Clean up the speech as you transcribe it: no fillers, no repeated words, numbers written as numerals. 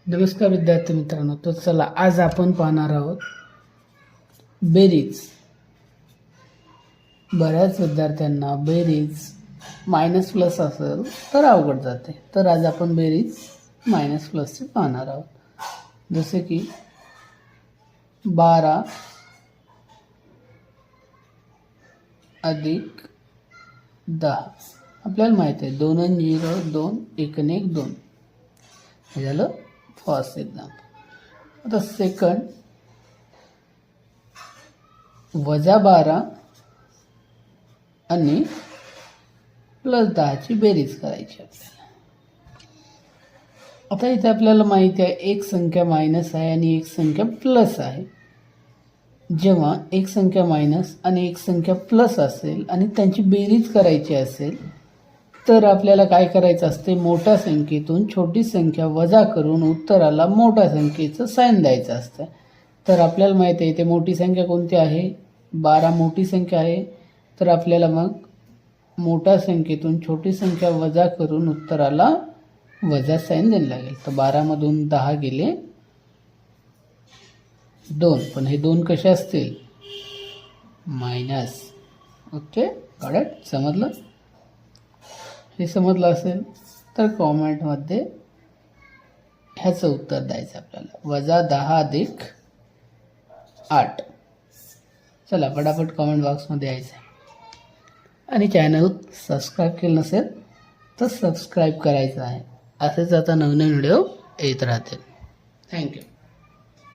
नमस्कार विद्यार्थी मित्रांनो, तर चला आज आपण पाहणार आहोत बेरीज. बऱ्याच विद्यार्थ्यांना बेरीज मायनस प्लस असेल तर अवघड जाते. तर आज आपण बेरीज मायनस प्लसचे पाहणार आहोत. जसे की 12 अधिक 10. आपल्याला माहिती आहे 2 आणि 0 2 1 आणि 1 2. हे झालं फर्स्ट एक्झाम्पल. आता सेकंड -12 आणि +10 ची बेरीज करायची आपल्याला. आता इथे आपल्याला माहिती आहे एक संख्या मायनस आहे आणि एक संख्या प्लस आहे. जेव्हा एक संख्या मायनस आणि एक संख्या प्लस असेल आणि त्यांची बेरीज करायची असेल तर आपल्याला काय करायचं असते, मोठ्या संख्येतून छोटी संख्या वजा करून उत्तराला मोठ्या संख्येचं साइन द्यायचं असतं. तर आपल्याला माहिती आहे इथे मोठी संख्या कोणती आहे, 12 मोठी संख्या आहे. तर आपल्याला मग मोठ्या संख्येतून छोटी संख्या वजा करून उत्तराला वजा साइन द्यायला लागेल. तर 12 मधून 10 गेले 2, पण हे 2 कसे असतील, मायनस. ओके, करेक्ट, समजलं? हे समजलं असेल तर कॉमेंटमध्ये ह्याचं उत्तर द्यायचं आपल्याला, -10 अधिक 8. चला पटापट कॉमेंट बॉक्समध्ये यायचं. आणि चॅनल सबस्क्राईब केलं नसेल तर सबस्क्राईब करायचं आहे. असेच आता नवीन व्हिडिओ येत राहतील. थँक्यू.